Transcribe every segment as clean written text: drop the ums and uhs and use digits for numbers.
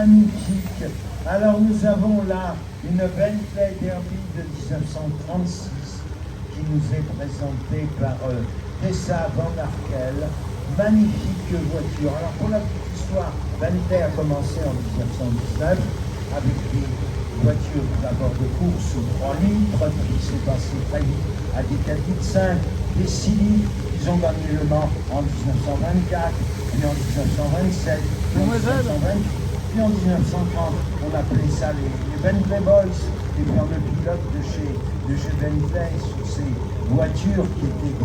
magnifique. Alors nous avons là une Bentley Derby de 1936 qui nous est présentée par Tessa Van Arkel. Magnifique voiture. Alors pour la petite histoire, Bentley a commencé en 1919 avec des voitures d'abord de course 3 litres, puis c'est passé très vite à des 4 litres 5, des 6 litres. Ils ont gagné le Mans en 1924, puis en 1927, puis en 1928, puis en 1930. On appelait ça les Bentley Boys. Et puis le pilote de chez Bentley sur ces voitures qui étaient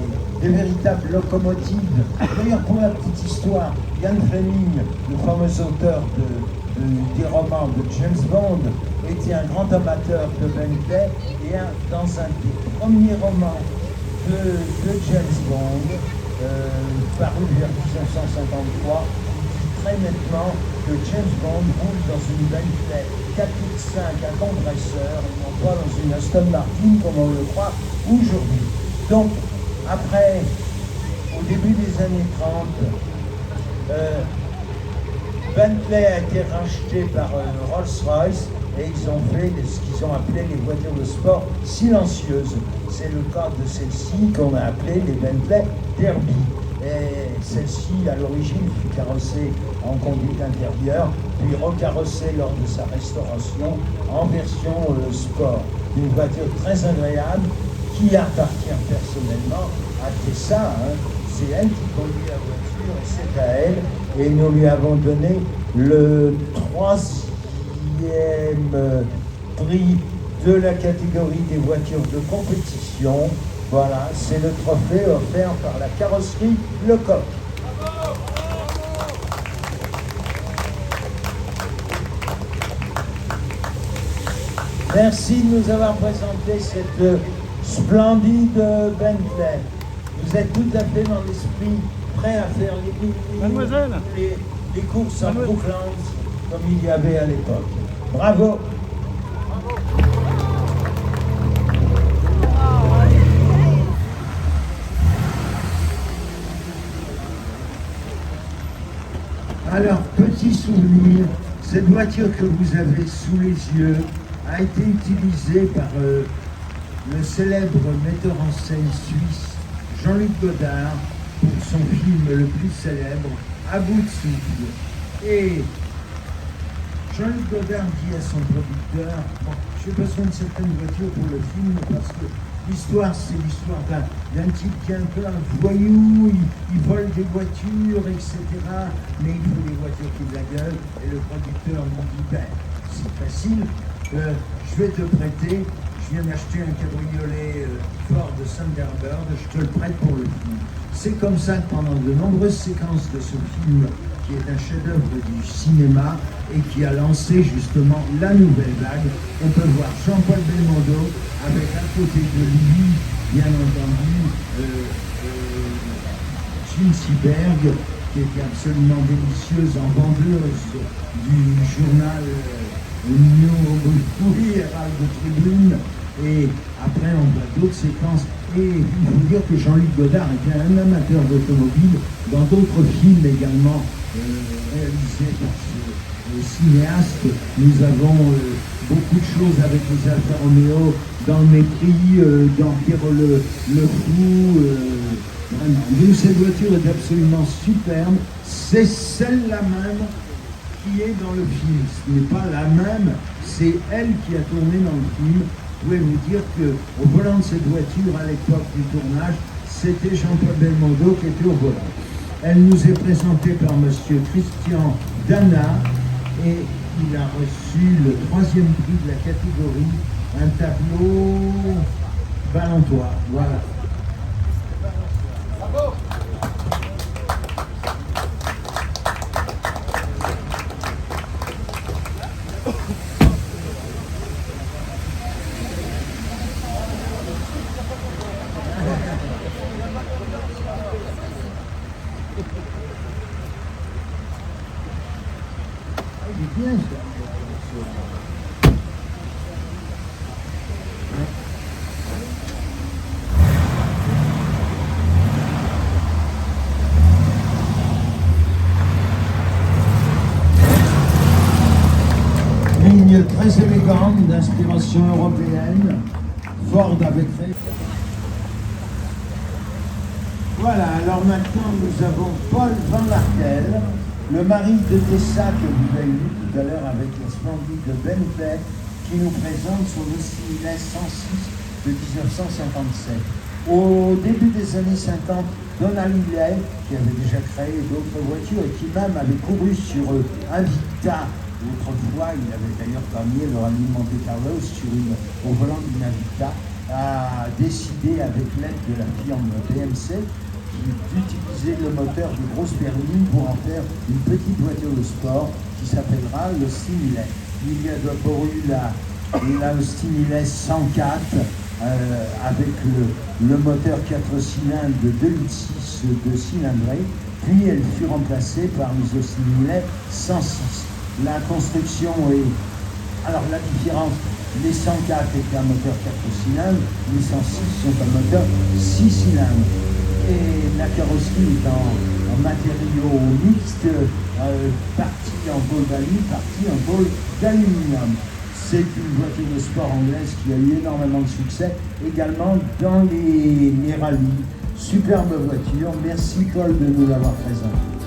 des véritables locomotives. D'ailleurs, pour la petite histoire, Ian Fleming, le fameux auteur des romans de James Bond, était un grand amateur de Bentley et dans un des premiers romans de James Bond, paru vers 1953, très nettement que James Bond roule dans une Bentley 4.5 à compresseur et non pas dans une Aston Martin comme on le croit aujourd'hui. Donc, après, au début des années 30, Bentley a été racheté par Rolls-Royce et ils ont fait ce qu'ils ont appelé les voitures de sport silencieuses. C'est le cas de celle-ci qu'on a appelée les Bentley Derby. Et celle-ci, à l'origine, fut carrossée en conduite intérieure, puis recarrossée lors de sa restauration en version sport. Une voiture très agréable qui appartient personnellement à Tessa. C'est elle qui conduit la voiture et c'est à elle. Et nous lui avons donné le 3e prix de la catégorie des voitures de compétition. Voilà, c'est le trophée offert par la carrosserie Lecoq. Merci de nous avoir présenté cette splendide Bentley. Vous êtes tout à fait dans l'esprit, prêt à faire les courses en Brooklands comme il y avait à l'époque. Bravo! Alors, petit souvenir, cette voiture que vous avez sous les yeux a été utilisée par le célèbre metteur en scène suisse Jean-Luc Godard pour son film le plus célèbre, À bout de souffle. Et Jean-Luc Godard dit à son producteur, bon, j'ai besoin de certaines voitures pour le film parce que l'histoire, c'est l'histoire d'un type qui est un peu un voyou, il vole des voitures, etc. Mais il faut des voitures qui ont de la gueule. Et le producteur lui dit, ben, c'est facile, je vais te prêter, je viens d'acheter un cabriolet Ford Thunderbird, je te le prête pour le film. C'est comme ça que pendant de nombreuses séquences de ce film, qui est un chef-d'œuvre du cinéma et qui a lancé justement la nouvelle vague, on peut voir Jean-Paul Belmondo avec à côté de lui, bien entendu, Jean Seberg, qui était absolument délicieuse en vendeuse du journal Herald de Tribune. Et après, on voit d'autres séquences. Et il faut dire que Jean-Luc Godard était un amateur d'automobile dans d'autres films également réalisés par ce cinéaste. Nous avons beaucoup de choses avec les Alfa Romeo, dans le mépris, dans Pierrot le Fou. Vraiment. Donc cette voiture est absolument superbe. C'est celle-là même qui est dans le film. Ce n'est pas la même, c'est elle qui a tourné dans le film. Je pouvais vous dire qu'au volant de cette voiture, à l'époque du tournage, c'était Jean-Paul Belmondo qui était au volant. Elle nous est présentée par monsieur Christian Dana et il a reçu le 3e prix de la catégorie, un tableau balantoir. Voilà. Bravo. Bien, ligne très élégante d'inspiration européenne. Ford avec Ray. Voilà, alors maintenant nous avons Paul Van Larkel, le mari de Tessa que vous avez vu tout à l'heure avec la splendide Bentley, qui nous présente son Austin 106 de 1957. Au début des années 50, Donald Milley, qui avait déjà créé d'autres voitures et qui même avait couru sur Invicta, autrefois il avait d'ailleurs gagné le rallye Monte Carlo au volant d'une Invicta, a décidé avec l'aide de la firme BMC d'utiliser le moteur de grosse berline pour en faire une petite voiture de sport qui s'appellera le Austin Milley. Il y a d'abord eu la Austin Milley 104 avec le moteur 4 cylindres de 2,6 litres de cylindrée, puis elle fut remplacée par les Austin Milley 106. La construction est... Alors la différence, les 104 étaient un moteur 4 cylindres, les 106 sont un moteur 6 cylindres. Et la carrosserie est en matériaux mixtes, partie en tôle d'alu, partie en tôle d'aluminium. C'est une voiture de sport anglaise qui a eu énormément de succès, également dans les rallyes. Superbe voiture, merci Paul de nous l'avoir présenté.